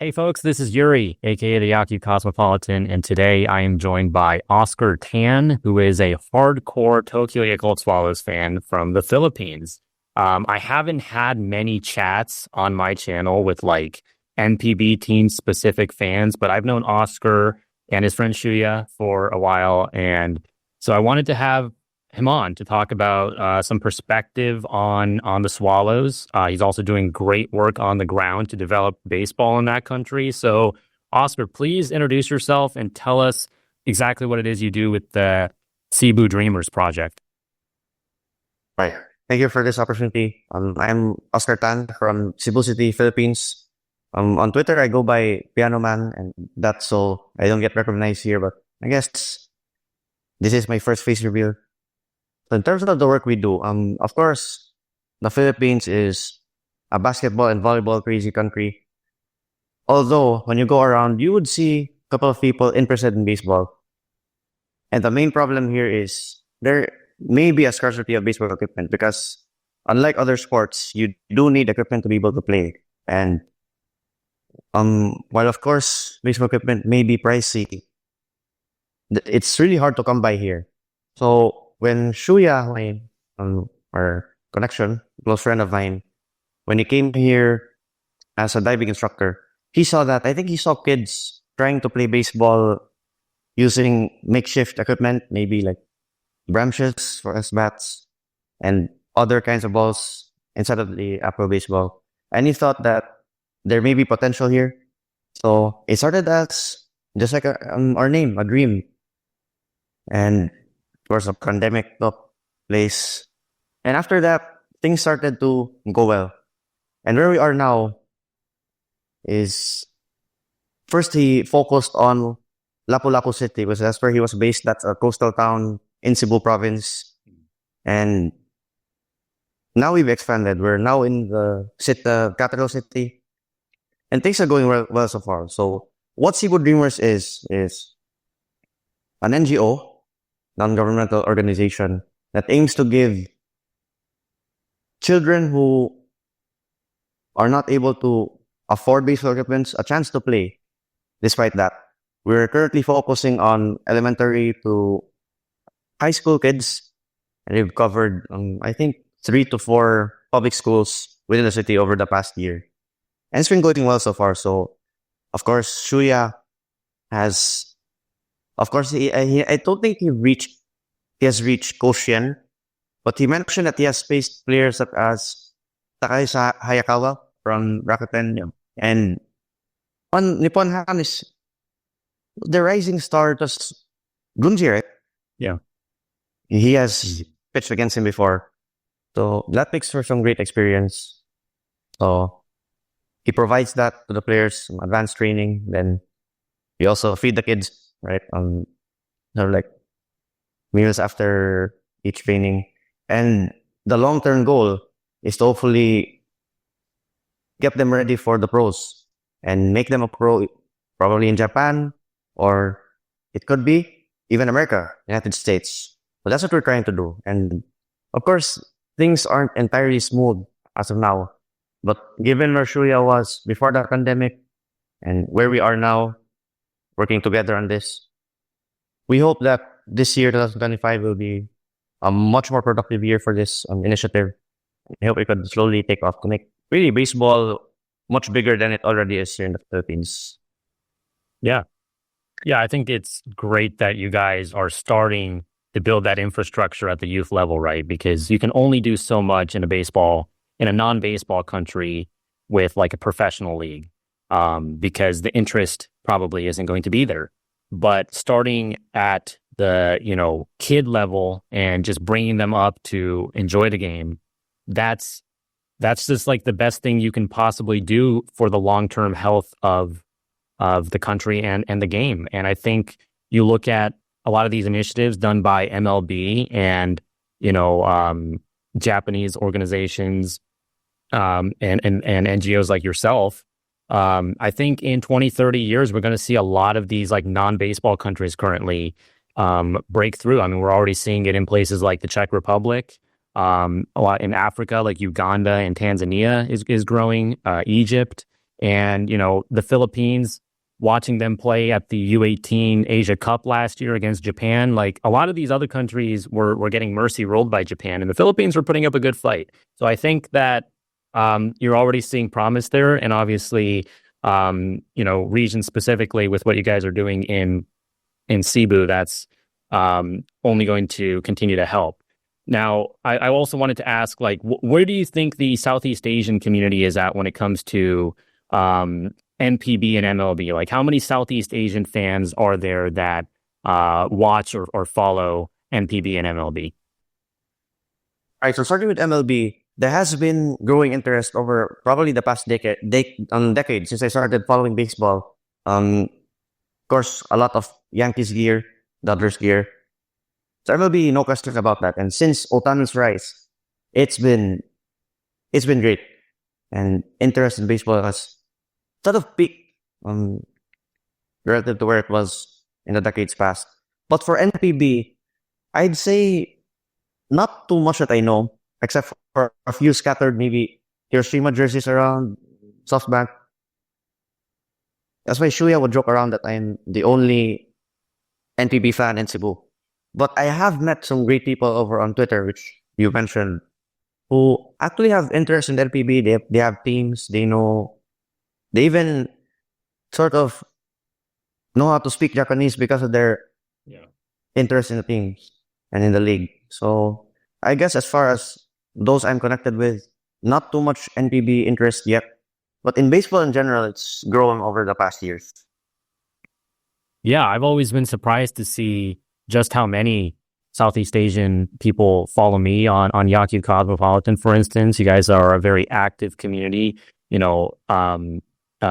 Hey folks, this is Yuri, aka the Yakult Cosmopolitan, and today I am joined by Oscar Tan, who is a hardcore Tokyo Yakult Swallows fan from the Philippines. I haven't had many chats on my channel with like NPB team specific fans, but I've known Oscar and his friend Shuya for a while, and so I wanted to have him on to talk about some perspective on the Swallows. He's also doing great work on the ground to develop baseball in that country. So, Oscar, please introduce yourself and tell us exactly what it is you do with the Cebu Dreamers project. Right. Thank you for this opportunity. I'm Oscar Tan from Cebu City, Philippines. On Twitter, I go by Piano Man, and that's so I don't get recognized here. But I guess this is my first face reveal. So in terms of the work we do, of course, the Philippines is a basketball and volleyball crazy country. Although when you go around, you would see a couple of people interested in baseball. And the main problem here is there may be a scarcity of baseball equipment because unlike other sports, you do need equipment to be able to play. And while of course baseball equipment may be pricey, it's really hard to come by here. So when Shuya, our connection, close friend of mine, when he came here as a diving instructor, he saw that. I think he saw kids trying to play baseball using makeshift equipment, maybe like branches for as bats and other kinds of balls instead of the Afro baseball. And he thought that there may be potential here. So it started as just like our name, a dream. And of course, a pandemic took place. And after that, things started to go well. And where we are now is first he focused on Lapu-Lapu City because that's where he was based. That's a coastal town in Cebu province. And now we've expanded. We're now in the capital city. And things are going well so far. So what Cebu Dreamers is an NGO, non-governmental organization, that aims to give children who are not able to afford baseball equipment a chance to play despite that. We're currently focusing on elementary to high school kids, and we've covered, I think, 3 to 4 public schools within the city over the past year. And it's been going well so far. So, of course, Shuya has, of course, I don't think he has reached Koshin, but he mentioned that he has faced players such as Hayakawa from Rakuten, and on Nippon Han is the rising star, just Gunji, right? Yeah. He has pitched against him before. So that makes for some great experience. So he provides that to the players, some advanced training. Then we also feed the kids, right? Like meals after each training. And the long-term goal is to hopefully get them ready for the pros and make them a pro, probably in Japan, or it could be even America, United States. So that's what we're trying to do. And of course, things aren't entirely smooth as of now. But given where Shuya was before the pandemic and where we are now, working together on this, we hope that this year, 2025, will be a much more productive year for this initiative. I hope it could slowly take off to make really baseball much bigger than it already is here in the Philippines. Yeah. Yeah, I think it's great that you guys are starting to build that infrastructure at the youth level, right? Because you can only do so much in a non-baseball country with like a professional league, because the interest probably isn't going to be there. But starting at the, kid level and just bringing them up to enjoy the game, that's just like the best thing you can possibly do for the long-term health of the country and the game. And I think you look at a lot of these initiatives done by MLB and, Japanese organizations, and NGOs like yourself. I think in 20, 30 years, we're going to see a lot of these like non-baseball countries currently break through. I mean, we're already seeing it in places like the Czech Republic, a lot in Africa, like Uganda and Tanzania is growing, Egypt. And, the Philippines, watching them play at the U18 Asia Cup last year against Japan, like a lot of these other countries were getting mercy rolled by Japan, and the Philippines were putting up a good fight. So I think that you're already seeing promise there, and obviously, region specifically with what you guys are doing in Cebu, that's only going to continue to help. Now, I also wanted to ask, like, where do you think the Southeast Asian community is at when it comes to NPB and MLB? Like, how many Southeast Asian fans are there that watch or follow NPB and MLB? All right, so starting with MLB, there has been growing interest over probably the past decade since I started following baseball. Of course, a lot of Yankees gear, Dodgers gear. So MLB, no question about that. And since Otani's rise, it's been it's been great. And interest in baseball has sort of peaked relative to where it was in the decades past. But for NPB, I'd say not too much that I know, except for a few scattered maybe Hiroshima jerseys around SoftBank. That's why Shuya would joke around that I'm the only NPB fan in Cebu. But I have met some great people over on Twitter, which you mentioned, who actually have interest in NPB. They have teams. They even sort of know how to speak Japanese because of their Yeah. interest in the teams and in the league. So I guess as far as those I'm connected with, not too much NPB interest yet. But in baseball in general, it's grown over the past years. Yeah, I've always been surprised to see just how many Southeast Asian people follow me on Yakult Cosmopolitan, for instance. You guys are a very active community.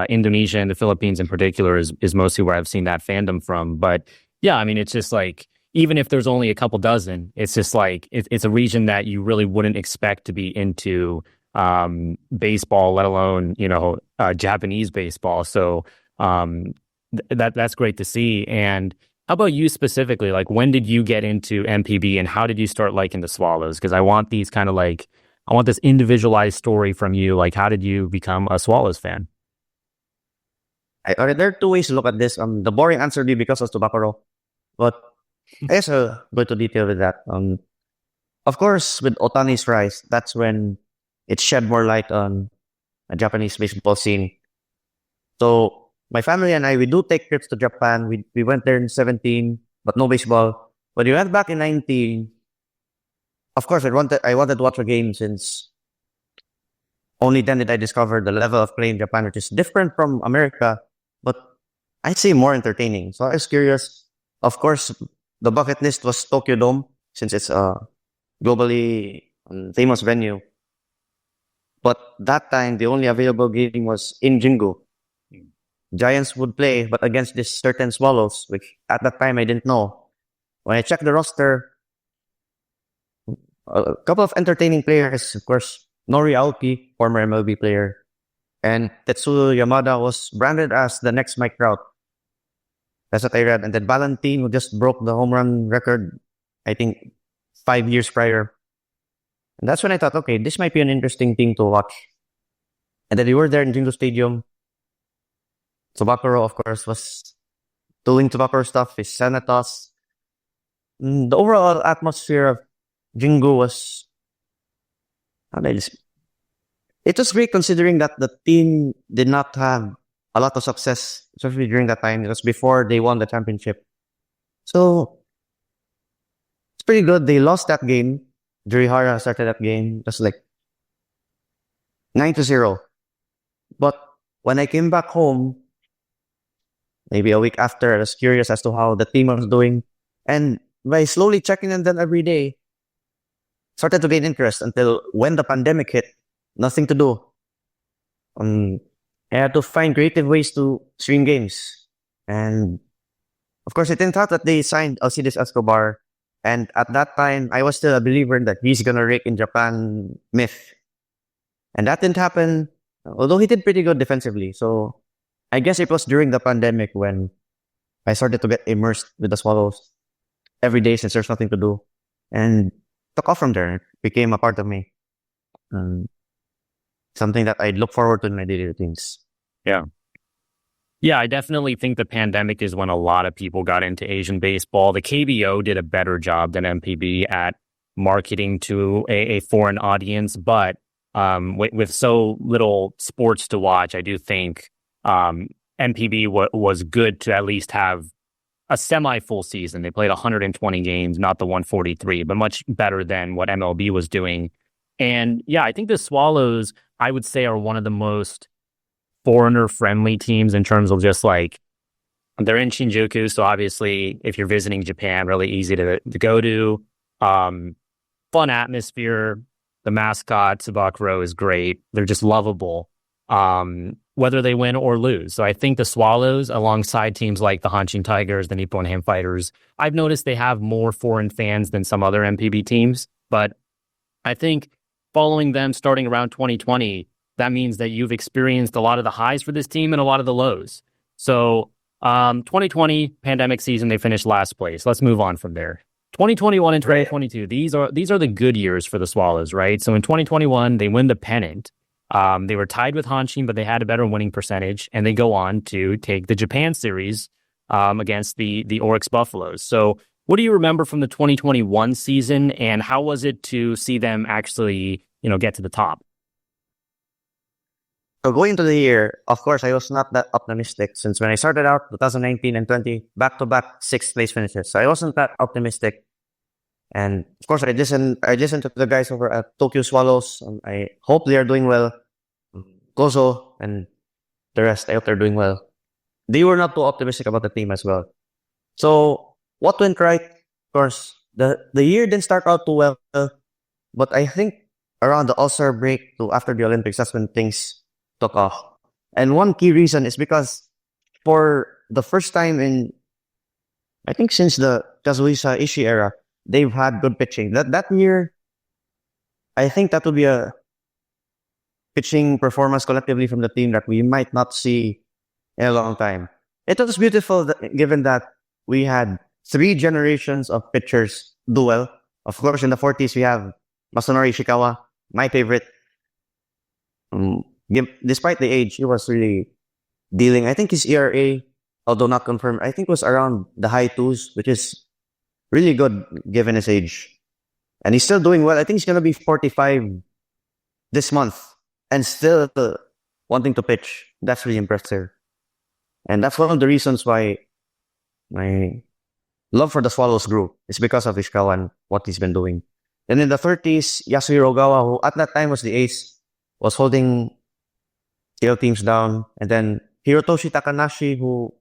Indonesia and the Philippines in particular is mostly where I've seen that fandom from. But yeah, I mean, it's just like, even if there's only a couple dozen, it's just like, it's a region that you really wouldn't expect to be into baseball, let alone, Japanese baseball. So that's great to see. And how about you specifically? Like, when did you get into MPB and how did you start liking the Swallows? Because I want these kind of like, I want this individualized story from you. Like, how did you become a Swallows fan? There are two ways to look at this. The boring answer would be because of Tobacco, but I guess I'll go into detail with that. Of course, with Otani's rise, that's when it shed more light on a Japanese baseball scene. So my family and I, we do take trips to Japan. We went there in 17, but no baseball. When we went back in 19, of course, I wanted to watch a game since only then did I discover the level of play in Japan, which is different from America, but I'd say more entertaining. So I was curious. Of course, the bucket list was Tokyo Dome, since it's a globally famous venue. But that time, the only available game was in Jingu. Giants would play, but against this certain Swallows, which at that time I didn't know. When I checked the roster, a couple of entertaining players, of course, Nori Aoki, former MLB player, and Tetsuo Yamada was branded as the next Mike Trout. That's what I read. And then Valentine, who just broke the home run record, I think 5 years prior. And that's when I thought, okay, this might be an interesting thing to watch. And then we were there in Jingu Stadium. Tobacco, of course, was doing Tobacco stuff, his Senatos. The overall atmosphere of Jingu was, how do I just- it was great considering that the team did not have a lot of success, especially during that time. It was before they won the championship. So it's pretty good. They lost that game. Jurihara started that game. It was like 9-0. But when I came back home, maybe a week after, I was curious as to how the team was doing. And by slowly checking on them every day, started to gain interest until when the pandemic hit, nothing to do. I had to find creative ways to stream games. And of course, it turned out that they signed Alcides Escobar. And at that time, I was still a believer that he's going to rake in Japan myth. And that didn't happen, although he did pretty good defensively. So I guess it was during the pandemic when I started to get immersed with the Swallows every day since there's nothing to do. And took off from there. It became a part of me. Um, Something that I look forward to in my daily routines. Yeah. Yeah, I definitely think the pandemic is when a lot of people got into Asian baseball. The KBO did a better job than MPB at marketing to a foreign audience, but with so little sports to watch, I do think MPB was good to at least have a semi full season. They played 120 games, not the 143, but much better than what MLB was doing. And yeah, I think the Swallows, I would say, are one of the most foreigner friendly teams in terms of just like they're in Shinjuku. So obviously, if you're visiting Japan, really easy to go to. Um, Fun atmosphere. The mascot, Tsubakuro, is great. They're just lovable, whether they win or lose. So I think the Swallows, alongside teams like the Hanshin Tigers, the Nippon Ham Fighters, I've noticed they have more foreign fans than some other MPB teams. But I think following them starting around 2020, that means that you've experienced a lot of the highs for this team and a lot of the lows. So 2020 pandemic season, they finished last place. Let's move on from there. 2021 and 2022, these are the good years for the Swallows, right? So in 2021, they win the pennant. They were tied with Hanshin, but they had a better winning percentage, and they go on to take the Japan series against the Oryx Buffaloes. So what do you remember from the 2021 season, and how was it to see them actually, get to the top? So going into the year, of course, I was not that optimistic since when I started out 2019 and 20 back-to-back sixth place finishes. So I wasn't that optimistic. And of course, I listened to the guys over at Tokyo Swallows. I hope they are doing well. Gozo and the rest, I hope they're doing well. They were not too optimistic about the team as well. So what went right? Of course, the year didn't start out too well, but I think around the All-Star break to after the Olympics, that's when things took off. And one key reason is because for the first time in, I think since the Kazuhisa Ishii era, they've had good pitching. That year, I think that would be a pitching performance collectively from the team that we might not see in a long time. It was beautiful given that we had three generations of pitchers do well. Of course, in the 40s, we have Masanori Ishikawa, my favorite. Despite the age, he was really dealing. I think his ERA, although not confirmed, I think was around the high twos, which is really good given his age. And he's still doing well. I think he's going to be 45 this month and still wanting to pitch. That's really impressive. And that's one of the reasons why my love for the Swallows grew. It's because of Ishikawa and what he's been doing. And in the 30s, Yasuhiro Ogawa, who at that time was the ace, was holding tail teams down. And then Hirotoshi Takanashi, who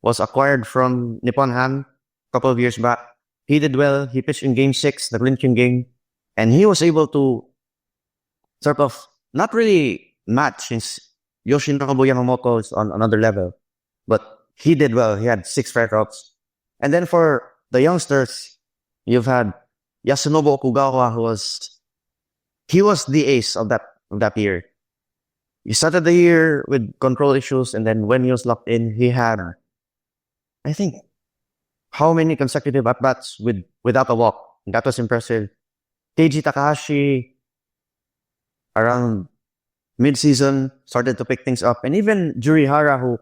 was acquired from Nippon Ham a couple of years back, he did well. He pitched in Game 6, the clinching game. And he was able to sort of not really match since Yoshinobu Yamamoto is on another level. But he did well. He had 6 strikeouts. And then for the youngsters, you've had Yasunobu Okugawa, he was the ace of that year. He started the year with control issues, and then when he was locked in, he had, I think, how many consecutive at-bats without a walk. That was impressive. Keiji Takahashi, around mid-season, started to pick things up. And even Jurihara, who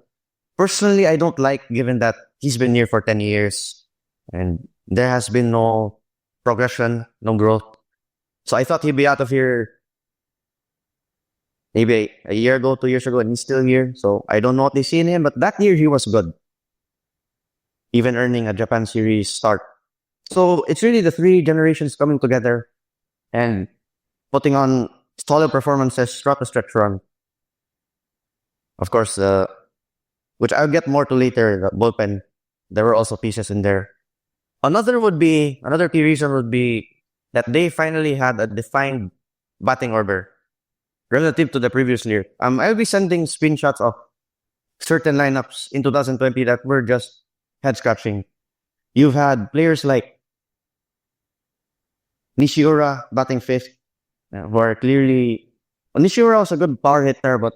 personally I don't like, given that he's been here for 10 years and there has been no progression, no growth. So I thought he'd be out of here maybe a year ago, 2 years ago, and he's still here. So I don't know what they see in him, but that year he was good, even earning a Japan Series start. So it's really the three generations coming together and putting on solid performances throughout the stretch run. Of course, which I'll get more to later, the bullpen, there were also pieces in there. Another key reason would be that they finally had a defined batting order relative to the previous year. I'll be sending screenshots of certain lineups in 2020 that were just head scratching. You've had players like Nishiura batting fifth, who are clearly. Well, Nishiura was a good power hitter, but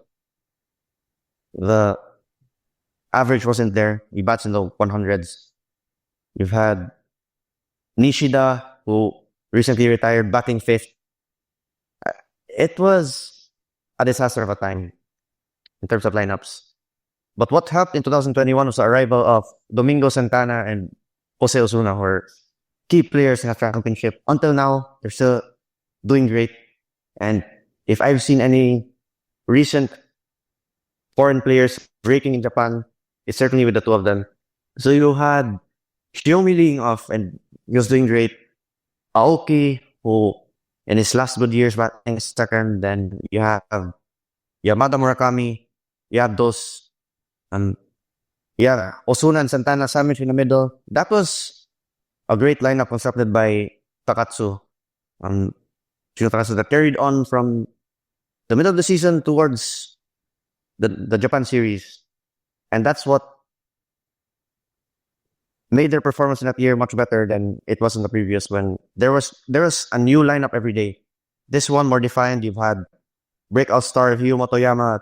the average wasn't there. He bats in the 100s. You've had Nishida, who recently retired, batting fifth. It was a disaster of a time. in terms of lineups. But what helped in 2021 was the arrival of Domingo Santana and Jose Osuna, who are key players in the championship. Until now, they're still doing great. And if I've seen any recent foreign players breaking in Japan, it's certainly with the two of them. So you had Xiaomi leading off, and he was doing great. Aoki, who in his last good years batting second, then you have Yamada Murakami, you have those, um, yeah, Osuna and Santana sandwich in the middle. That was a great lineup constructed by Takatsu. Um, Shino Takatsu that carried on from the middle of the season towards the Japan series. And that's what made their performance in that year much better than it was in the previous, when there was a new lineup every day. This one more defined. You've had breakout star Hyu Motoyama.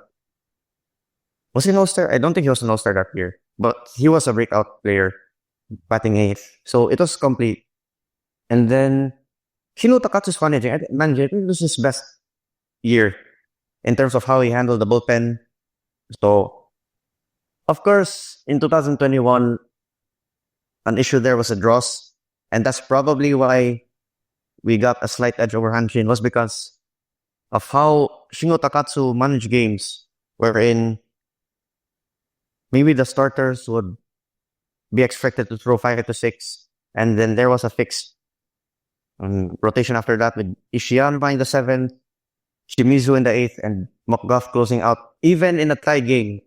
Was he an all-star? I don't think he was an all-star that year, but he was a breakout player, batting eighth. So it was complete. And then Shino Takatsu's manager, it was his best year in terms of how he handled the bullpen. So, of course, in 2021, an issue there was a draws, and that's probably why we got a slight edge over Hanshin, was because of how Shingo Takatsu managed games, wherein maybe the starters would be expected to throw 5 to 6, and then there was a fixed rotation after that with Ishiyama in the 7th, Shimizu in the 8th, and McGuff closing out. Even in a tie game,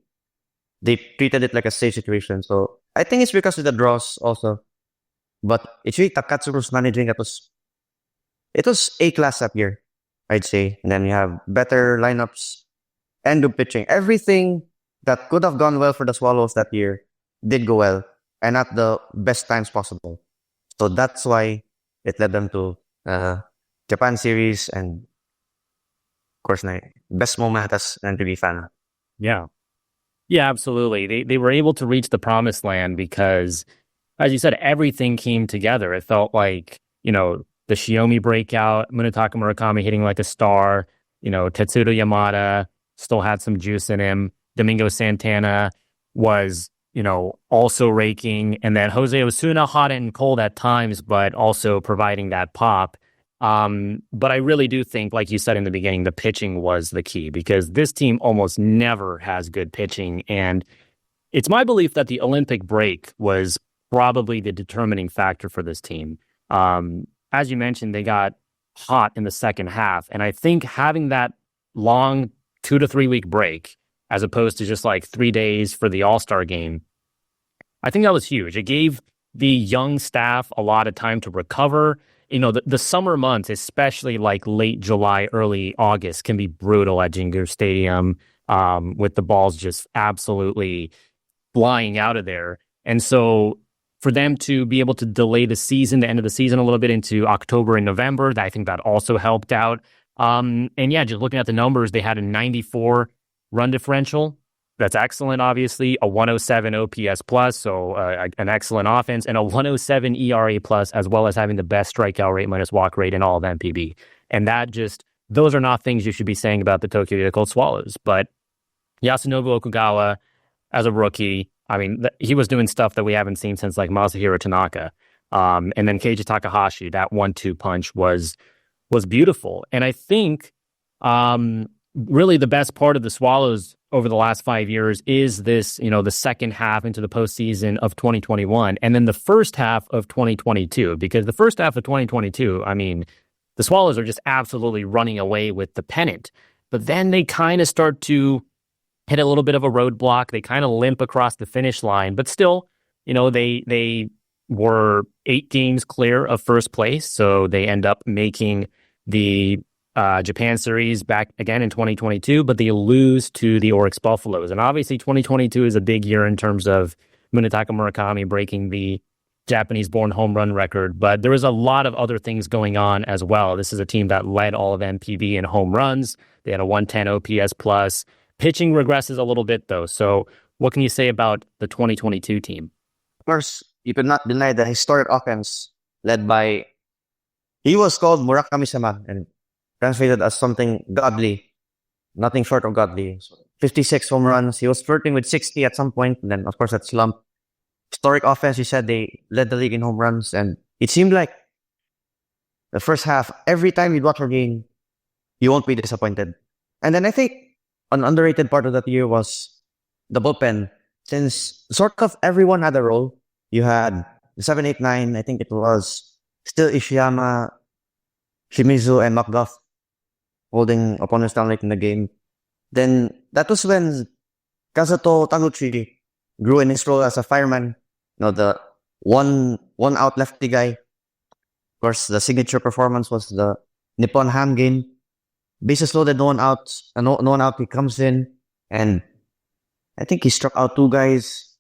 they treated it like a safe situation. So I think it's because of the draws also. But it's really Takatsu's managing. It was A-class that year, I'd say. And then you have better lineups and good pitching. Everything that could have gone well for the Swallows that year did go well, and at the best times possible. So that's why it led them to Japan series, and of course, best moment as an NPB fan. Yeah. Yeah, absolutely. They were able to reach the promised land because, as you said, everything came together. It felt like, the Xiaomi breakout, Munetaka Murakami hitting like a star, Tetsudo Yamada still had some juice in him. Domingo Santana was, also raking. And then Jose Osuna, hot and cold at times, but also providing that pop. But I really do think, like you said in the beginning, the pitching was the key, because this team almost never has good pitching. And it's my belief that the Olympic break was probably the determining factor for this team. As you mentioned, they got hot in the second half. And I think having that long 2 to 3 week break, as opposed to just like 3 days for the All-Star game, I think that was huge. It gave the young staff a lot of time to recover. The summer months, especially like late July, early August, can be brutal at Jingu Stadium, with the balls just absolutely flying out of there. And so for them to be able to delay the end of the season a little bit into October and November, I think that also helped out. And yeah, just looking at the numbers, they had a 94 run differential. That's excellent, obviously. A 107 OPS plus, so an excellent offense, and a 107 ERA plus, as well as having the best strikeout rate minus walk rate in all of MPB. And those are not things you should be saying about the Tokyo Yakult Swallows. But Yasunori Okugawa, as a rookie, I mean, he was doing stuff that we haven't seen since like Masahiro Tanaka. And then Keiji Takahashi, that 1-2 punch was beautiful. And I think really the best part of the Swallows over the last 5 years is this, the second half into the postseason of 2021, and then the first half of 2022, because the first half of 2022, I mean, the Swallows are just absolutely running away with the pennant. But then they kind of start to hit a little bit of a roadblock. They kind of limp across the finish line, but still, they were 8 games clear of first place. So they end up making the Japan series back again in 2022, but they lose to the Oryx Buffaloes. And obviously 2022 is a big year in terms of Munetaka Murakami breaking the Japanese-born home run record, but there was a lot of other things going on as well. This is a team that led all of MPB in home runs. They had a 110 OPS plus. Pitching regresses a little bit, though. So what can you say about the 2022 team? Of course, you could not deny the historic offense led by, he was called Murakami-sama, and translated as something godly, nothing short of godly. So 56 home runs. He was flirting with 60 at some point, and then of course that slump. Historic offense. You said they led the league in home runs, and it seemed like the first half, every time you'd watch a game, you won't be disappointed. And then I think an underrated part of that year was the bullpen. Since sort of everyone had a role, you had 7, 8, 9. I think it was still Ishiyama, Shimizu, and McDuff holding opponents down late in the game. Then that was when Kazuto Taguchi grew in his role as a fireman. The one out lefty guy. Of course, the signature performance was the Nippon Ham game. Bases loaded, no one out. No one out. He comes in, and I think he struck out 2 guys.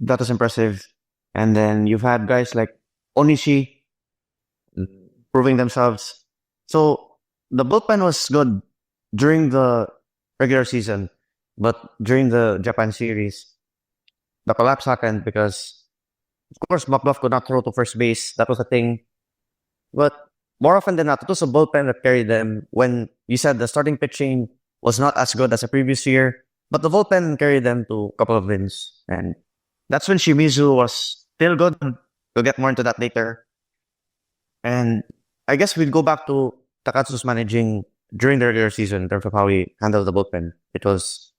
That was impressive. And then you've had guys like Onishi proving themselves. So the bullpen was good during the regular season, but during the Japan series, the collapse happened because, of course, McDuff could not throw to first base. That was a thing. But more often than not, it was a bullpen that carried them. When you said the starting pitching was not as good as the previous year, but the bullpen carried them to a couple of wins. And that's when Shimizu was still good. We'll get more into that later. And I guess we'd go back to Takatsu's managing during the regular season in terms of how he handled the bullpen. It was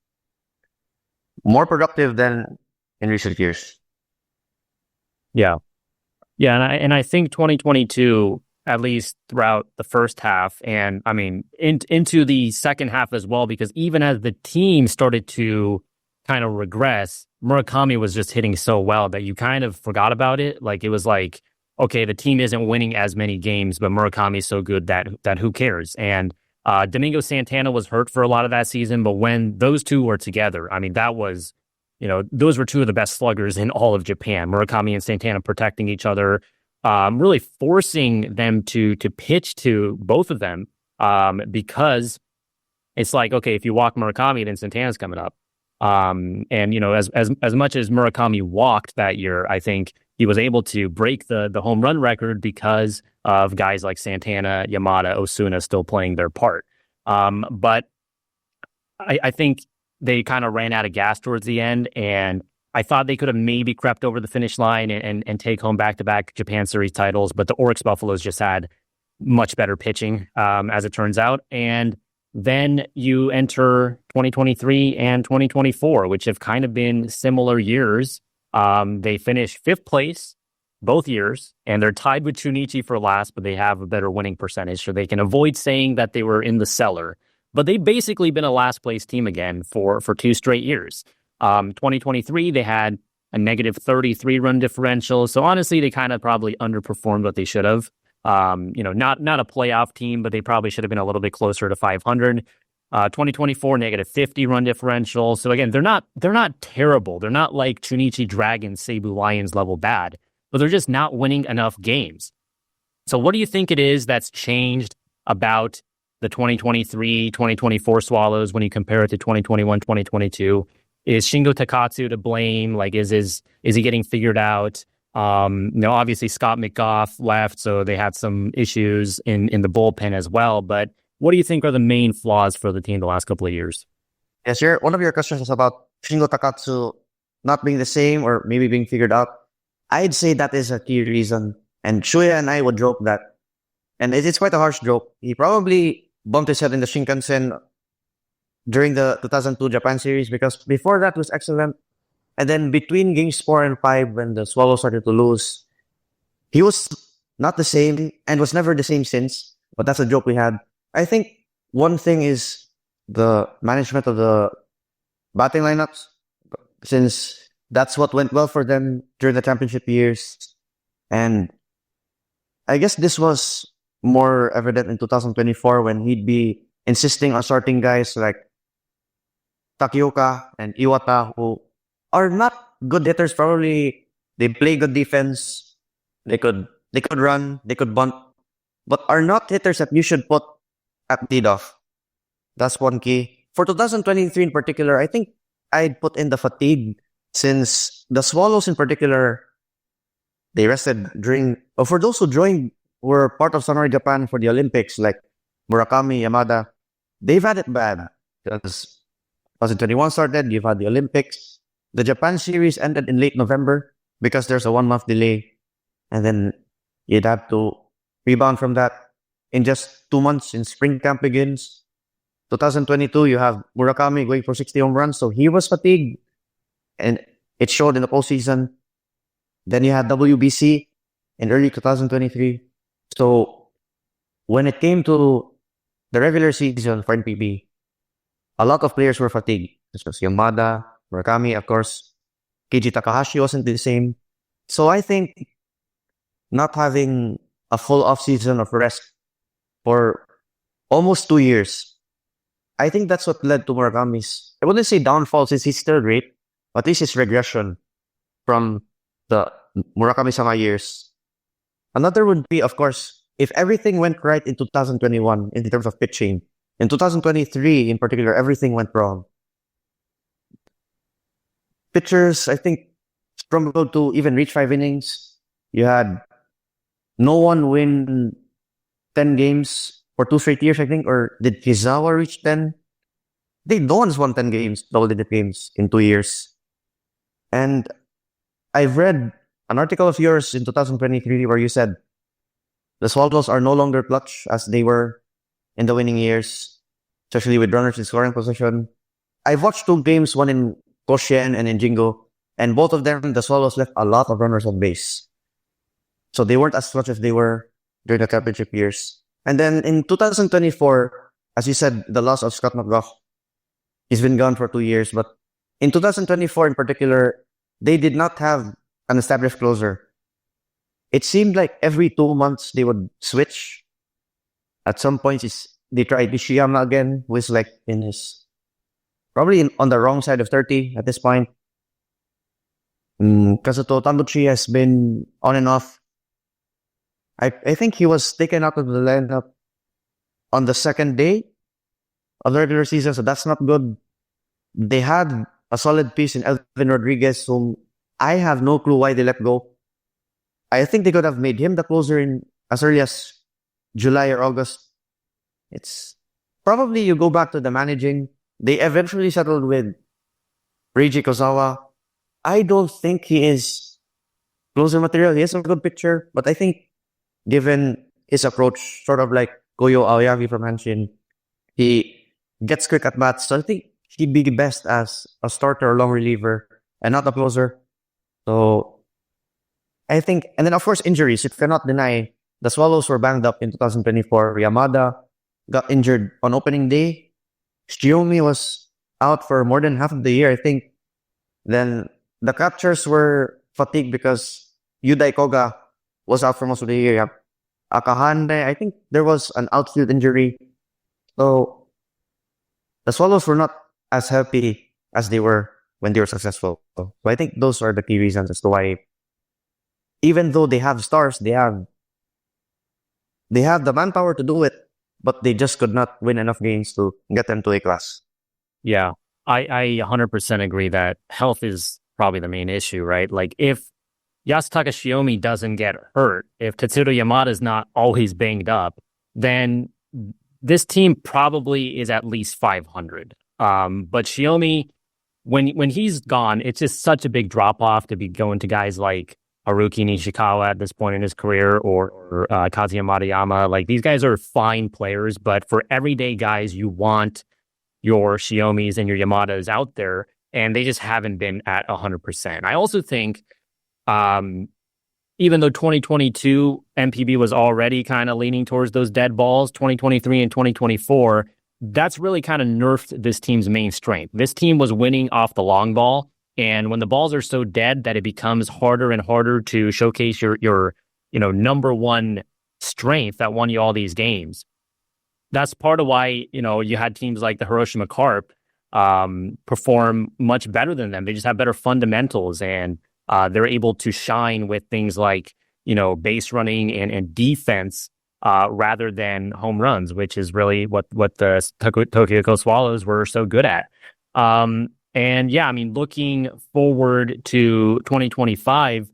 more productive than in recent years. Yeah. Yeah. And I think 2022, at least throughout the first half, and I mean, into the second half as well, because even as the team started to kind of regress, Murakami was just hitting so well that you kind of forgot about it. Like, it was like, okay, the team isn't winning as many games, but Murakami is so good that who cares? And Domingo Santana was hurt for a lot of that season, but when those two were together, I mean, that was, those were two of the best sluggers in all of Japan. Murakami and Santana protecting each other, really forcing them to pitch to both of them, because it's like, okay, if you walk Murakami, then Santana's coming up. And as much as Murakami walked that year, I think he was able to break the home run record because of guys like Santana, Yamada, Osuna still playing their part. But I think they kind of ran out of gas towards the end, and I thought they could have maybe crept over the finish line and take home back-to-back Japan Series titles, but the Oryx Buffaloes just had much better pitching, as it turns out. And then you enter 2023 and 2024, which have kind of been similar years. They finished 5th place both years, and they're tied with Chunichi for last, but they have a better winning percentage, so they can avoid saying that they were in the cellar. But they've basically been a last place team again for 2 straight years. 2023, they had a negative 33 run differential. So honestly, they kind of probably underperformed what they should have. Not a playoff team, but they probably should have been a little bit closer to 500. 2024, negative 50 run differential. So again, they're not terrible. They're not like Chunichi Dragons, Seibu Lions level bad, but they're just not winning enough games. So what do you think it is that's changed about the 2023, 2024 Swallows when you compare it to 2021, 2022? Is Shingo Takatsu to blame? Like, is he getting figured out? Obviously Scott McGough left, so they had some issues in the bullpen as well. But what do you think are the main flaws for the team the last couple of years? Yes, one of your questions was about Shingo Takatsu not being the same or maybe being figured out. I'd say that is a key reason. And Shuya and I would joke that, and it's quite a harsh joke, he probably bumped his head in the Shinkansen during the 2002 Japan series, because before that was excellent. And then between games 4 and 5, when the Swallows started to lose, he was not the same and was never the same since. But that's a joke we had. I think one thing is the management of the batting lineups, since that's what went well for them during the championship years. And I guess this was more evident in 2024 when he'd be insisting on starting guys like Takioka and Iwata, who are not good hitters. Probably they play good defense. They could run, they could bunt, but are not hitters that you should put at leadoff. That's one key. For 2023 in particular, I think I'd put in the fatigue, since the Swallows in particular, they rested for those who joined, were part of Samurai Japan for the Olympics, like Murakami, Yamada, they've had it bad. because 2021 started, you've had the Olympics. The Japan series ended in late November because there's a 1 month delay. And then you'd have to rebound from that in just 2 months in spring camp begins. 2022, you have Murakami going for 60 home runs. So he was fatigued and it showed in the postseason. Then you had WBC in early 2023. So when it came to the regular season for NPB, a lot of players were fatigued. This was Yamada, Murakami, of course. Keiji Takahashi wasn't the same. So I think not having a full off season of rest for almost 2 years, I think that's what led to Murakami's, I wouldn't say downfall since he's still great, but at least his regression from the Murakami-sama years. Another would be, of course, if everything went right in 2021 in terms of pitching, in 2023 in particular, everything went wrong. Pitchers, I think, struggled to even reach 5 innings. You had no one win 10 games for 2 straight years, I think, or did Kizawa reach 10? No one's won 10 games, double-digit games in 2 years. And I've read an article of yours in 2023 where you said the Swallows are no longer clutch as they were in the winning years, especially with runners in scoring position. I've watched 2 games, one in Koshien and in Jingo, and both of them, the Swallows left a lot of runners on base. So they weren't as clutch as they were during the championship years. And then in 2024, as you said, the loss of Scott McGough, he's been gone for 2 years. But in 2024 in particular, they did not have an established closer. It seemed like every 2 months they would switch. At some points, they tried Ishiyama again, who is like in his, probably on the wrong side of 30 at this point. Kazuto Tambuchi has been on and off. I think he was taken out of the lineup on the second day of the regular season, so that's not good. They had a solid piece in Elvin Rodriguez, whom I have no clue why they let go. I think they could have made him the closer in as early as July or August. It's probably you go back to the managing. They eventually settled with Reiji Kozawa. I don't think he is closer material. He is a good pitcher, but I think given his approach, sort of like Goyo Aoyagi from Hanshin, he gets quick at bats. So I think he'd be best as a starter or long reliever and not a closer. So I think, and then of course injuries. You cannot deny the Swallows were banged up in 2024. Yamada got injured on opening day. Shiomi was out for more than half of the year, I think. Then the catchers were fatigued because Yudai Koga was out for most of the year. Akahande, I think there was an outfield injury. So the Swallows were not as happy as they were when they were successful. So I think those are the key reasons as to why, even though they have stars, they have the manpower to do it, but they just could not win enough games to get them to A class. Yeah, I 100% agree that health is probably the main issue, right? Like if Yasutaka Shiomi doesn't get hurt, if Tetsuro Yamada is not always banged up, then this team probably is at least 500. But Shiomi, when he's gone, it's just such a big drop off to be going to guys like Haruki Nishikawa at this point in his career or Kazuya Maruyama. Like these guys are fine players, but for everyday guys, you want your Shiomis and your Yamadas out there, and they just haven't been at 100%. I also think even though 2022 MPB was already kind of leaning towards those dead balls, 2023 and 2024, that's really kind of nerfed this team's main strength. This team was winning off the long ball, and when the balls are so dead that it becomes harder and harder to showcase your number one strength that won you all these games. That's part of why, you had teams like the Hiroshima Carp perform much better than them. They just have better fundamentals, and they're able to shine with things like, base running and defense rather than home runs, which is really what the Tokyo Swallows were so good at. And yeah, I mean, looking forward to 2025,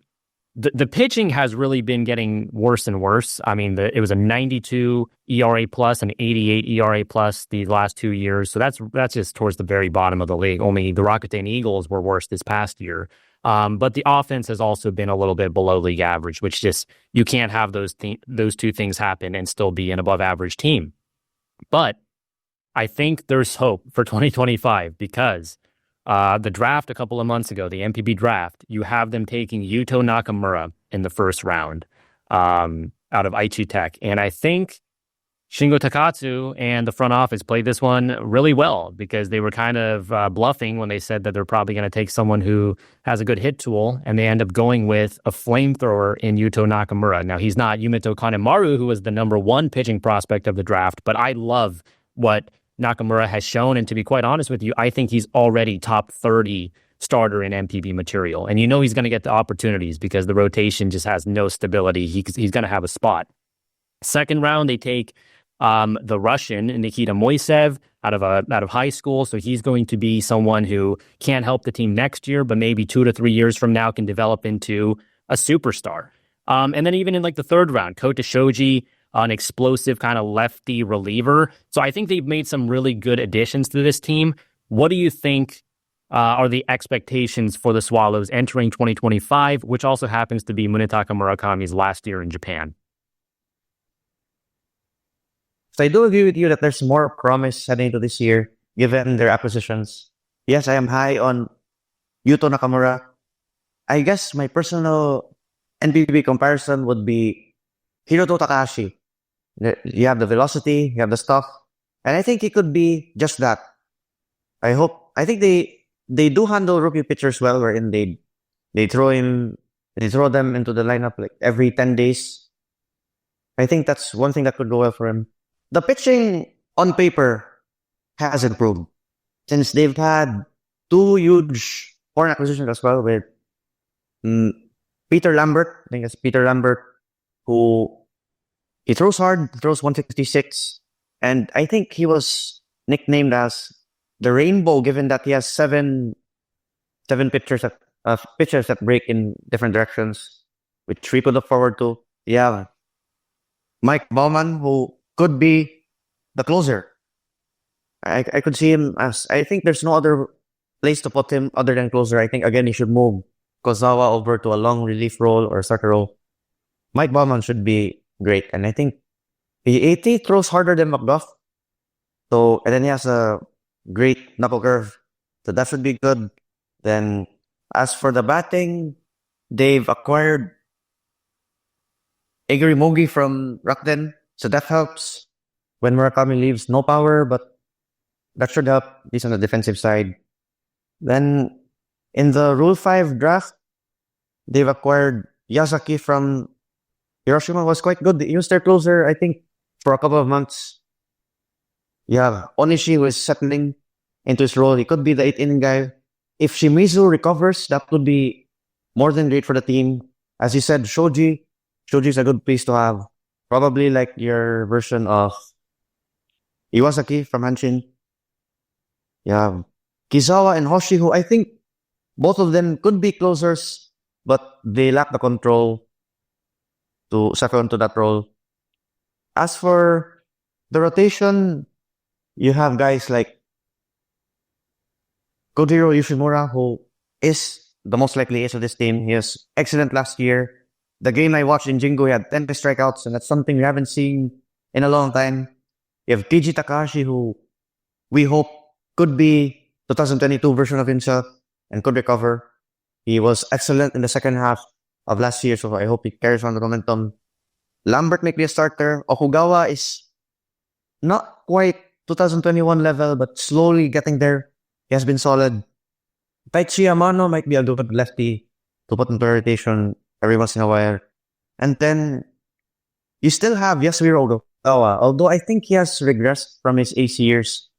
the pitching has really been getting worse and worse. I mean, it was a 92 ERA plus and 88 ERA plus the last 2 years. So that's just towards the very bottom of the league. Only the Rakuten Eagles were worse this past year. But the offense has also been a little bit below league average, which just you can't have those two things happen and still be an above average team. But I think there's hope for 2025 because the draft a couple of months ago, the MPB draft, you have them taking Yuto Nakamura in the first round out of Aichi Tech. And I think Shingo Takatsu and the front office played this one really well because they were kind of bluffing when they said that they're probably going to take someone who has a good hit tool, and they end up going with a flamethrower in Yuto Nakamura. Now, he's not Yumito Kanemaru, who was the number one pitching prospect of the draft, but I love what Nakamura has shown, and to be quite honest with you, I think he's already top 30 starter in MPB material, and you know he's going to get the opportunities because the rotation just has no stability. He's going to have a spot. Second round, they take the Russian Nikita Moisev out of high school. So he's going to be someone who can't help the team next year, but maybe 2 to 3 years from now can develop into a superstar. And then even in like the third round, Kota Shoji, an explosive kind of lefty reliever. So I think they've made some really good additions to this team. What do you think are the expectations for the Swallows entering 2025, which also happens to be Munetaka Murakami's last year in Japan? So I do agree with you that there's more promise heading into this year, given their acquisitions. Yes, I am high on Yuto Nakamura. I guess my personal NPB comparison would be Hiroto Takahashi. You have the velocity, you have the stuff, and I think he could be just that. I think they do handle rookie pitchers well, wherein they throw them into the lineup like every 10 days. I think that's one thing that could go well for him. The pitching on paper has improved since they've had two huge foreign acquisitions as well with Peter Lambert. I think it's Peter Lambert, who he throws hard, throws 166, and I think he was nicknamed as the Rainbow, given that he has seven pitchers that break in different directions, which we could look forward to. Yeah, Mike Bauman, who could be the closer. I could see him as, I think there's no other place to put him other than closer. I think, again, he should move Kozawa over to a long relief role or starter role. Mike Bauman should be great. And I think he throws harder than McDuff. So, and then he has a great knuckle curve. So that should be good. Then, as for the batting, they've acquired Igor Mogi from Rakuten. So that helps when Murakami leaves. No power, but that should help, at least on the defensive side. Then in the Rule 5 draft, they've acquired Yazaki from Hiroshima. Was quite good. He was their closer, I think, for a couple of months. Yeah, Onishi was settling into his role. He could be the 8th-inning guy. If Shimizu recovers, that would be more than great for the team. As you said, Shoji's a good piece to have. Probably like your version of Iwasaki from Hanshin. Yeah. Kizawa and Hoshi, who I think both of them could be closers, but they lack the control to settle into that role. As for the rotation, you have guys like Kojiro Yoshimura, who is the most likely ace of this team. He was excellent last year. The game I watched in Jingo, he had 10 strikeouts, and that's something we haven't seen in a long time. You have Keiji Takahashi, who we hope could be 2022 version of himself and could recover. He was excellent in the second half of last year, so I hope he carries on the momentum. Lambert may be a starter. Okugawa is not quite 2021 level, but slowly getting there. He has been solid. Taichi Amano might be a good lefty to put into rotation every once in a while. And then you still have Yasuhiro Okugawa. Although I think he has regressed from his AC years,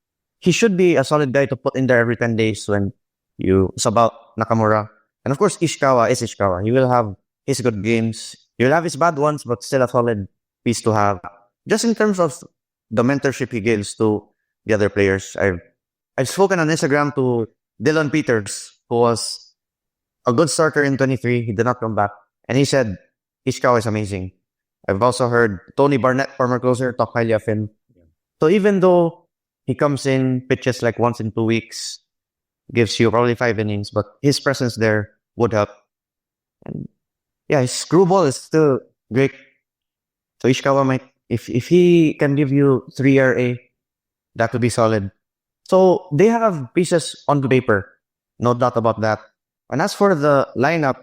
he should be a solid guy to put in there every 10 days when you sub out Nakamura. And of course, Ishikawa is Ishikawa. He will have his good games. He will have his bad ones, but still a solid piece to have. Just in terms of the mentorship he gives to the other players. I've spoken on Instagram to Dylan Peters, who was a good starter in 23. He did not come back. And he said Ishikawa is amazing. I've also heard Tony Barnett, former closer, talk highly of him. So even though he comes in, pitches like once in 2 weeks, gives you probably 5 innings, but his presence there would help. And yeah, his screwball is still great. So Ishikawa might, if he can give you 3 RA, that would be solid. So they have pieces on the paper, no doubt about that. And as for the lineup,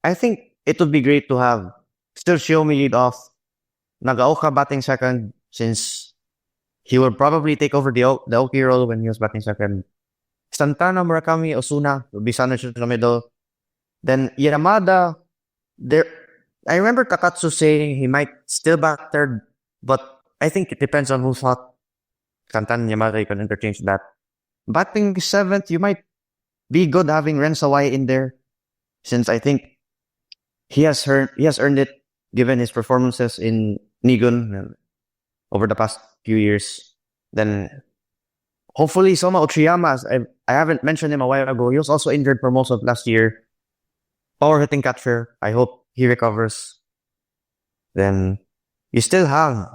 I think it would be great to have still Shiomi lead off, Nagaoka batting second, since he will probably take over the Oki role when he was batting second. Santana, Murakami, Osuna will be Sanush in the middle. Then Yamada, there. I remember Takatsu saying he might still bat third, but I think it depends on who's hot. Santana and Yamada, you can interchange that. Batting seventh, you might be good having Ren Sawai in there, since I think he has earned it given his performances in Nigun over the past few years. Then hopefully Soma Uchiyama, I haven't mentioned him a while ago. He was also injured for most of last year. Power hitting catcher. I hope he recovers. Then you still have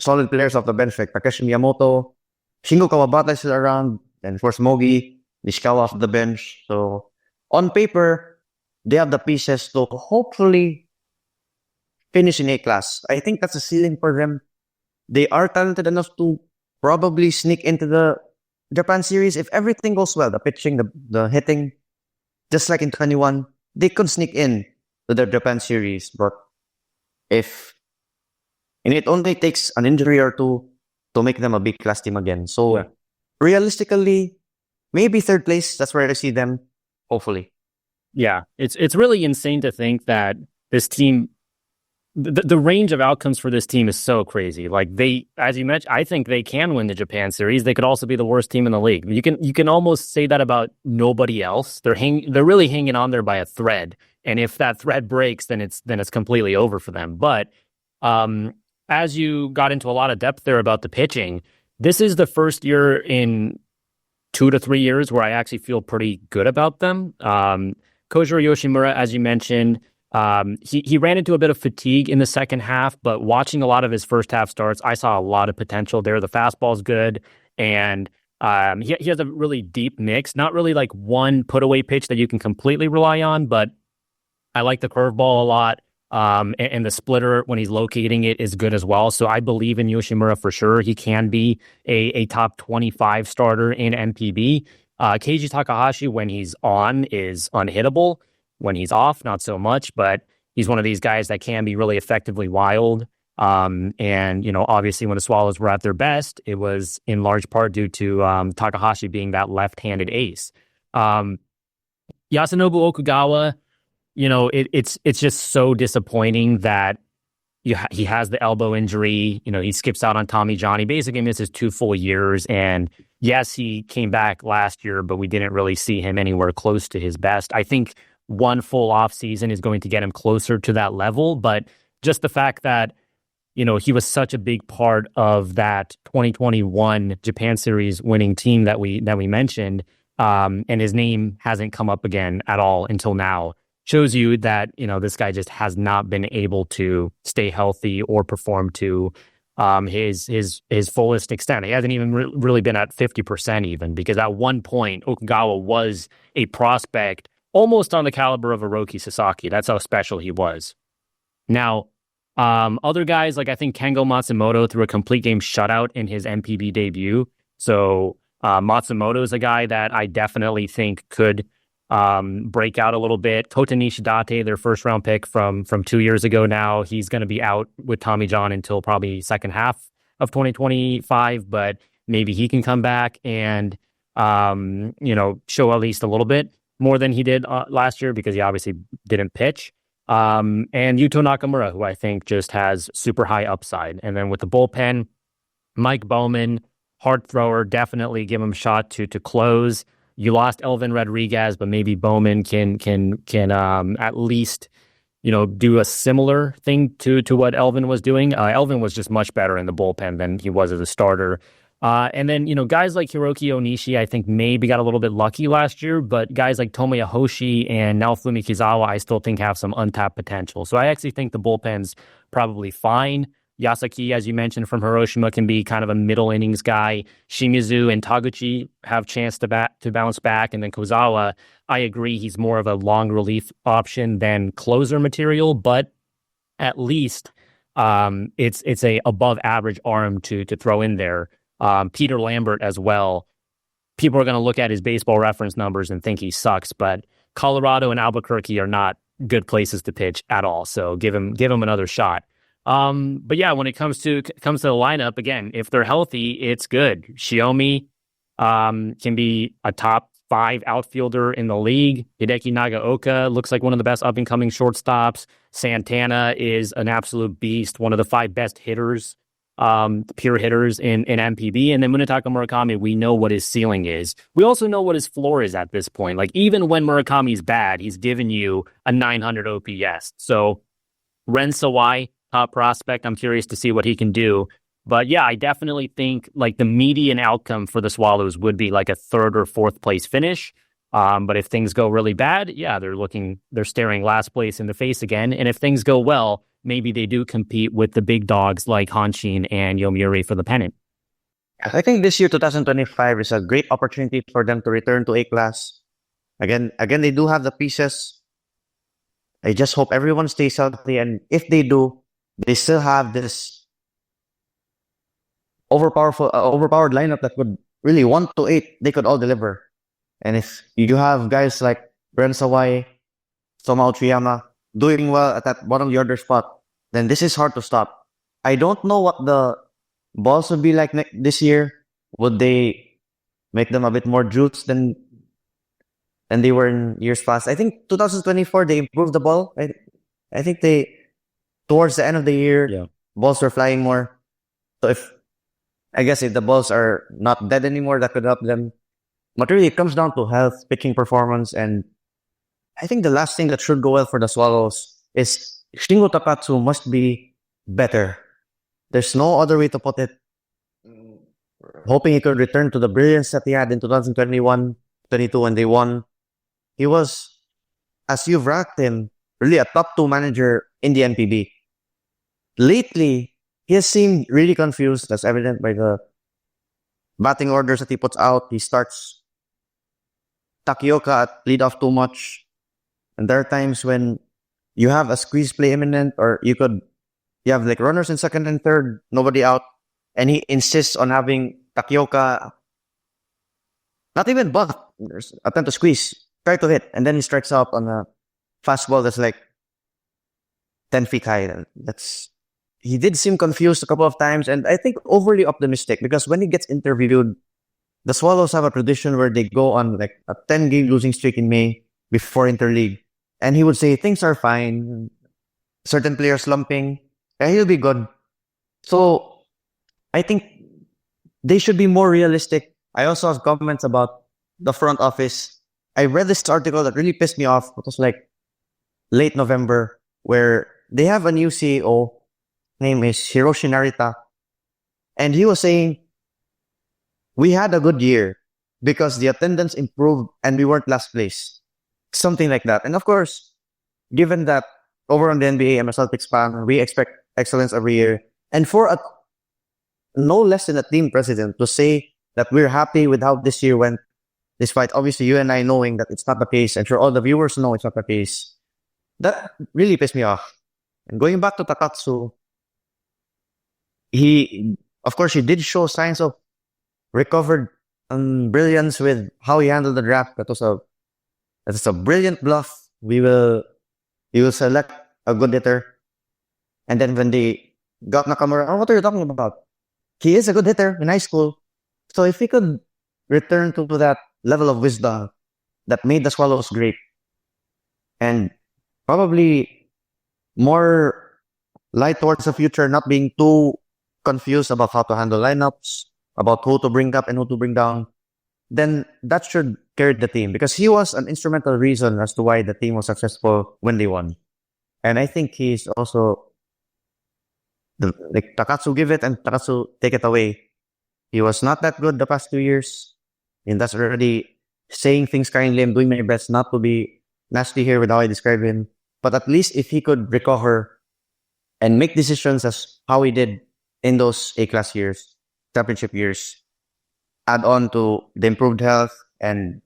solid players off the bench like Takeshi Miyamoto, Shingo Kawabata is still around, and of course Mogi, Nishikawa off the bench. So on paper, they have the pieces to hopefully finish in A class. I think that's a ceiling for them. They are talented enough to probably sneak into the Japan series if everything goes well. The pitching, the hitting, just like in 21, they could sneak in to the Japan series. But if and it only takes an injury or two to make them a big class team again. So Yeah. realistically, maybe third place. That's where I see them. Hopefully. Yeah, it's really insane to think that this team, the range of outcomes for this team is so crazy. Like they, as you mentioned, I think they can win the Japan series. They could also be the worst team in the league. You can almost say that about nobody else. They're really hanging on there by a thread. And if that thread breaks, then it's completely over for them. But as you got into a lot of depth there about the pitching, this is the first year in 2 to 3 years where I actually feel pretty good about them. Kojiro Yoshimura, as you mentioned, he ran into a bit of fatigue in the second half, but watching a lot of his first half starts, I saw a lot of potential there. The fastball's good, and he has a really deep mix. Not really like one put away pitch that you can completely rely on, but I like the curveball a lot. And the splitter when he's locating it is good as well. So I believe in Yoshimura for sure. He can be a top 25 starter in MPB. Keiji Takahashi, when he's on, is unhittable. When he's off, not so much, but he's one of these guys that can be really effectively wild. And, obviously when the Swallows were at their best, it was in large part due to Takahashi being that left-handed ace. Yasunobu Okugawa, it's just so disappointing that he has the elbow injury. He skips out on Tommy John. He basically misses 2 full years. And yes, he came back last year, but we didn't really see him anywhere close to his best. I think one full off season is going to get him closer to that level. But just the fact that, he was such a big part of that 2021 Japan Series winning team that we mentioned, and his name hasn't come up again at all until now, shows you that, this guy just has not been able to stay healthy or perform to his fullest extent. He hasn't even really been at 50% even, because at one point Okugawa was a prospect almost on the caliber of a Roki Sasaki. That's how special he was. Now, other guys, like I think Kengo Matsumoto threw a complete game shutout in his MPB debut. So Matsumoto is a guy that I definitely think could break out a little bit. Kota Nishidate, their first round pick from 2 years ago now, he's going to be out with Tommy John until probably second half of 2025, but maybe he can come back and, show at least a little bit more than he did last year, because he obviously didn't pitch. And Yuto Nakamura, who I think just has super high upside. And then with the bullpen, Mike Bowman, hard thrower, definitely give him a shot to close. You lost Elvin Rodriguez, but maybe Bowman can at least, do a similar thing to what Elvin was doing. Elvin was just much better in the bullpen than he was as a starter. And then, guys like Hiroki Onishi, I think maybe got a little bit lucky last year, but guys like Tomoya Hoshi and Naofumi Kizawa, I still think have some untapped potential. So I actually think the bullpen's probably fine. Yasaki, as you mentioned, from Hiroshima can be kind of a middle innings guy. Shimizu and Taguchi have chance to bounce back. And then Kozawa, I agree, he's more of a long relief option than closer material, but at least it's a above average arm to throw in there. Peter Lambert as well. People are going to look at his baseball reference numbers and think he sucks, but Colorado and Albuquerque are not good places to pitch at all. So give him another shot. But yeah, when it comes to the lineup, again, if they're healthy, it's good. Shiomi can be a top 5 outfielder in the league. Hideki Nagaoka looks like one of the best up and coming shortstops. Santana is an absolute beast, one of the 5 best hitters, pure hitters in MPB. And then Munetaka Murakami, we know what his ceiling is. We also know what his floor is at this point. Like, even when Murakami's bad, he's given you a 900 OPS. So Ren Sawai, top prospect. I'm curious to see what he can do. But yeah, I definitely think like the median outcome for the Swallows would be like a 3rd or 4th place finish. But if things go really bad, yeah, they're staring last place in the face again. And if things go well, maybe they do compete with the big dogs like Hanshin and Yomiuri for the pennant. I think this year, 2025, is a great opportunity for them to return to A class. Again, they do have the pieces. I just hope everyone stays healthy, and if they do, they still have this overpowered lineup that could really 1 to 8. They could all deliver. And if you have guys like Bren Sawai, Soma Uchiyama doing well at that bottom of the order spot, then this is hard to stop. I don't know what the balls would be like this year. Would they make them a bit more juice than they were in years past? I think 2024 they improved the ball. I think they towards the end of the year, Yeah. balls were flying more. So if the balls are not dead anymore, that could help them. But really, it comes down to health, pitching performance, and I think the last thing that should go well for the Swallows is Shingo Takatsu must be better. There's no other way to put it. Hoping he could return to the brilliance that he had in 2021, 22 when they won. He was, as you've ranked him, really a top 2 manager in the NPB. Lately, he has seemed really confused. That's evident by the batting orders that he puts out. He starts Takioka at leadoff too much. And there are times when you have a squeeze play imminent, or you have like runners in second and third, nobody out, and he insists on having Takioka not even bunt, attempt to squeeze, try to hit, and then he strikes out on a fastball that's like 10 feet high. He did seem confused a couple of times, and I think overly optimistic, because when he gets interviewed, the Swallows have a tradition where they go on like a 10-game losing streak in May before interleague, and he would say things are fine, certain players slumping, and he'll be good. So I think they should be more realistic. I also have comments about the front office. I read this article that really pissed me off. It was like late November, where they have a new CEO. Name is Hiroshi Narita. And he was saying, we had a good year because the attendance improved and we weren't last place. Something like that. And of course, given that over on the NBA MSL Pixpan, we expect excellence every year. And for no less than a team president to say that we're happy with how this year went, despite obviously you and I knowing that it's not the case, and sure all the viewers know it's not the case, that really pissed me off. And going back to Takatsu, of course, he did show signs of recovered brilliance with how he handled the draft. That is a brilliant bluff. We will select a good hitter. And then when they got Nakamura, oh, what are you talking about? He is a good hitter in high school. So if he could return to that level of wisdom that made the Swallows great, and probably more light towards the future, not being too confused about how to handle lineups, about who to bring up and who to bring down, then that should carry the team, because he was an instrumental reason as to why the team was successful when they won. And I think he's also like Takatsu give it and Takatsu take it away. He was not that good the past 2 years. And that's already saying things kindly. I'm doing my best not to be nasty here with how I describe him. But at least if he could recover and make decisions as how he did in those A-class years, championship years, add on to the improved health and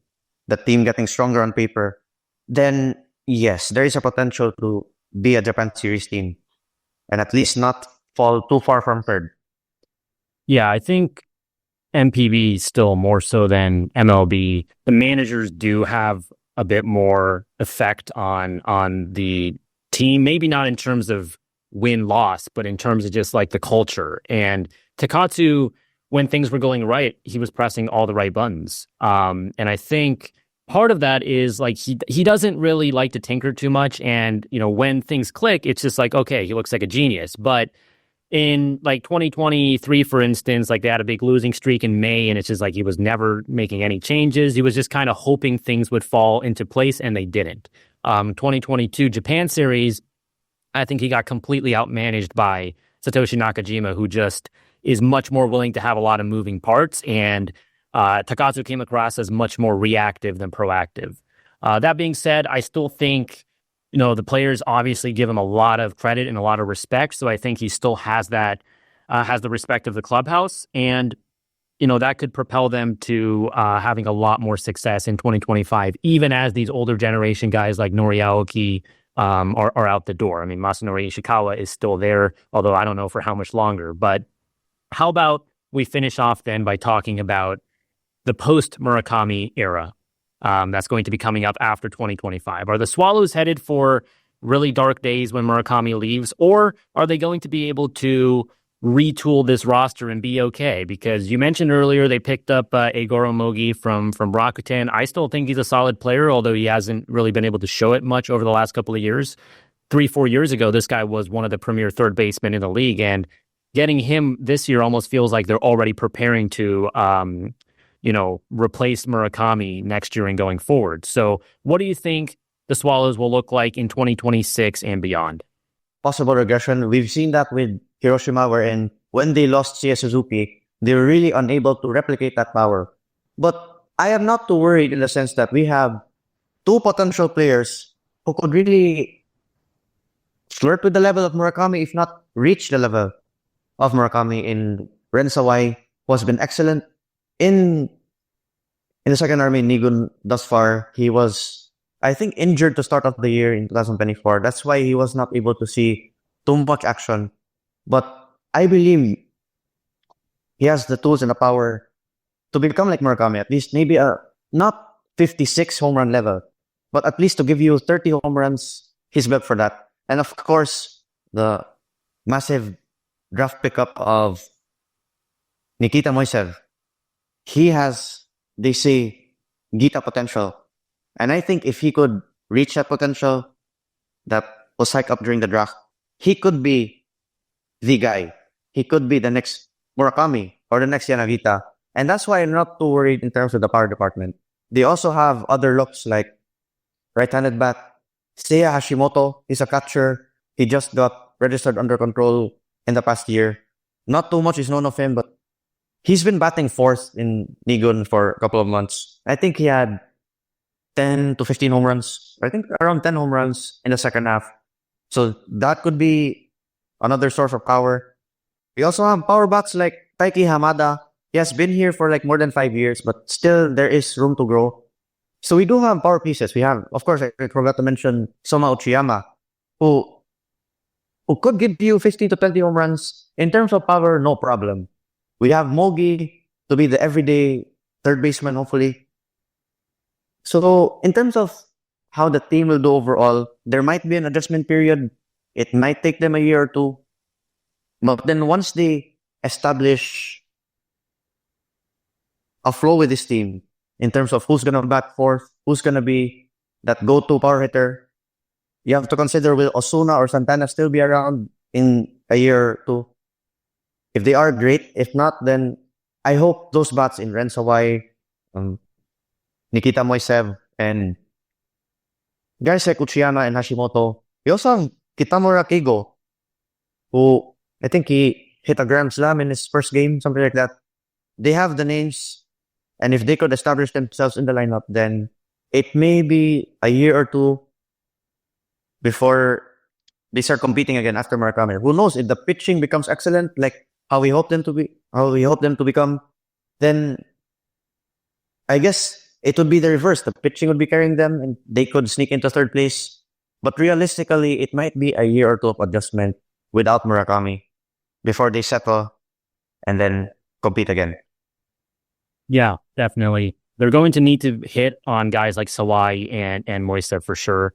the team getting stronger on paper, then yes, there is a potential to be a Japan Series team and at least not fall too far from third. Yeah, I think MPB still more so than MLB. The managers do have a bit more effect on the team, maybe not in terms of win loss, but in terms of just like the culture. And Takatsu, when things were going right, he was pressing all the right buttons. And I think part of that is like he doesn't really like to tinker too much. And when things click, it's just like, okay, he looks like a genius. But in like 2023, for instance, like they had a big losing streak in May, and it's just like he was never making any changes. He was just kind of hoping things would fall into place, and they didn't. 2022 Japan Series, I think he got completely outmanaged by Satoshi Nakajima, who just is much more willing to have a lot of moving parts, and Takatsu came across as much more reactive than proactive. That being said, I still think the players obviously give him a lot of credit and a lot of respect. So I think he still has that, has the respect of the clubhouse. And, that could propel them to having a lot more success in 2025, even as these older generation guys like Nori Aoki are out the door. I mean, Masanori Ishikawa is still there, although I don't know for how much longer. But how about we finish off then by talking about the post Murakami era? That's going to be coming up after 2025. Are the Swallows headed for really dark days when Murakami leaves, or are they going to be able to retool this roster and be okay? Because you mentioned earlier they picked up Eigoro Mogi from Rakuten. I still think he's a solid player, although he hasn't really been able to show it much over the last couple of years. 3-4 years ago, this guy was one of the premier third basemen in the league, and getting him this year almost feels like they're already preparing to replace Murakami next year and going forward. So what do you think the Swallows will look like in 2026 and beyond? Possible regression. We've seen that with Hiroshima, wherein when they lost Seiya Suzuki, they were really unable to replicate that power. But I am not too worried in the sense that we have two potential players who could really flirt with the level of Murakami, if not reach the level of Murakami in Ren Sawai, who has been excellent in the second army in Nigun thus far. He was, I think, injured to start off the year in 2024. That's why he was not able to see too much action. But I believe he has the tools and the power to become like Murakami, at least maybe not 56 home run level, but at least to give you 30 home runs. He's built for that. And of course, the massive draft pickup of Nikita Moisev. He has, they say, Gita potential. And I think if he could reach that potential that was hyped up during the draft, he could be the guy. He could be the next Murakami or the next Yanagita. And that's why I'm not too worried in terms of the power department. They also have other looks like right-handed bat. Seiya Hashimoto, he's a catcher. He just got registered under control in the past year. Not too much is known of him, but he's been batting fourth in Nigun for a couple of months. I think he had 10 to 15 home runs. I think around 10 home runs in the second half. So that could be another source of power. We also have power bats like Taiki Hamada. He has been here for like more than 5 years, but still there is room to grow. So we do have power pieces. We have, of course, I forgot to mention Soma Uchiyama, who could give you 15 to 20 home runs. In terms of power, no problem. We have Mogi to be the everyday third baseman, hopefully. So in terms of how the team will do overall, there might be an adjustment period. It might take them a year or two. But then once they establish a flow with this team in terms of who's going to bat fourth, who's going to be that go-to power hitter, you have to consider will Osuna or Santana still be around in a year or two. If they are, great. If not, then I hope those bats in Ren Sawai, Nikita Moisev, and guys like Uchiyama and Hashimoto. We also have Kitamura Keigo, who I think he hit a grand slam in his first game, something like that. they have the names, and if they could establish themselves in the lineup, then it may be a year or two before they start competing again after Murakami. Who knows if the pitching becomes excellent, like how we hope them to become, then I guess it would be the reverse. The pitching would be carrying them and they could sneak into third place. But realistically, it might be a year or two of adjustment without Murakami before they settle and then compete again. Yeah, definitely. They're going to need to hit on guys like Sawai and Moisa for sure.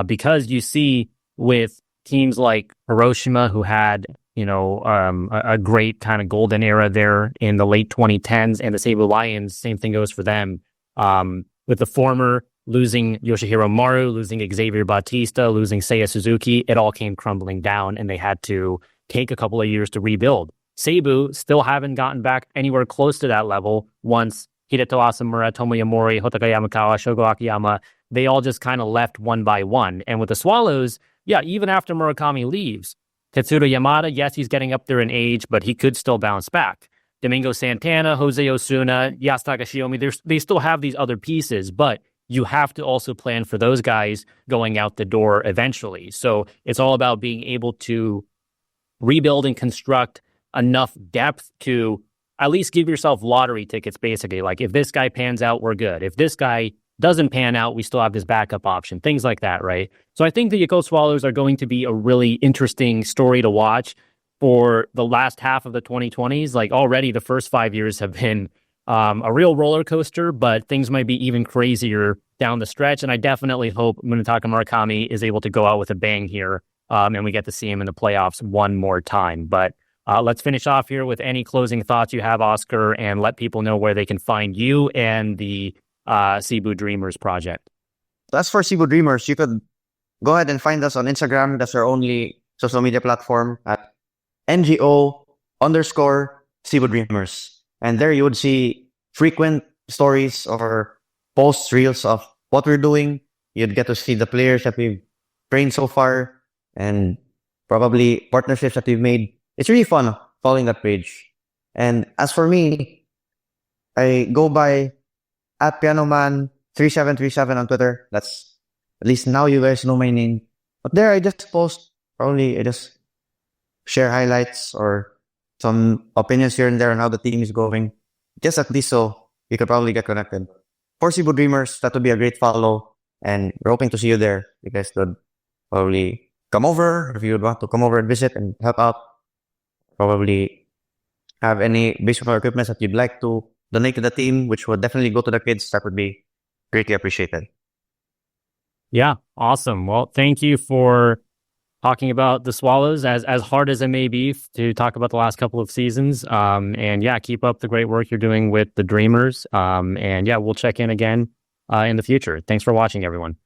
Because you see with teams like Hiroshima, who had, a great kind of golden era there in the late 2010s, and the Seibu Lions, same thing goes for them. With the former losing Yoshihiro Maru, losing Xavier Bautista, losing Seiya Suzuki, it all came crumbling down, and they had to take a couple of years to rebuild. Seibu still haven't gotten back anywhere close to that level once Hideto Asamura, Tomoya Mori, Hotaka Yamakawa, Shogo Akiyama, they all just kind of left one by one. And with the Swallows, yeah, even after Murakami leaves, Tetsuro Yamada, yes, he's getting up there in age, but he could still bounce back. Domingo Santana, Jose Osuna, Yasutaka Shiomi, they still have these other pieces, but you have to also plan for those guys going out the door eventually. So it's all about being able to rebuild and construct enough depth to at least give yourself lottery tickets, basically. Like, if this guy pans out, we're good. If this guy doesn't pan out, we still have this backup option, things like that, right? So I think the Yakult Swallows are going to be a really interesting story to watch for the last half of the 2020s. Like, already the first 5 years have been a real roller coaster, but things might be even crazier down the stretch. And I definitely hope Munetaka Murakami is able to go out with a bang here, and we get to see him in the playoffs one more time. But let's finish off here with any closing thoughts you have, Oscar, and let people know where they can find you and the Cebu Dreamers project. As for Cebu Dreamers, you could go ahead and find us on Instagram. That's our only social media platform at NGO_Cebu Dreamers. And there you would see frequent stories or posts, reels of what we're doing. You'd get to see the players that we've trained so far and probably partnerships that we've made. It's really fun following that page. And as for me, I go by at PianoMan3737 on Twitter. That's, at least now you guys know my name. But there I just post, probably I just share highlights or some opinions here and there on how the team is going. Just at least so you could probably get connected. For Cebu Dreamers, that would be a great follow. And we're hoping to see you there. You guys could probably come over if you would want to come over and visit and help out. Probably have any baseball equipment that you'd like to donate to the team, which would definitely go to the kids. That would be greatly appreciated. Yeah, awesome. Well, thank you for talking about the Swallows, as hard as it may be to talk about the last couple of seasons. And yeah, keep up the great work you're doing with the Dreamers. And yeah, we'll check in again in the future. Thanks for watching, everyone.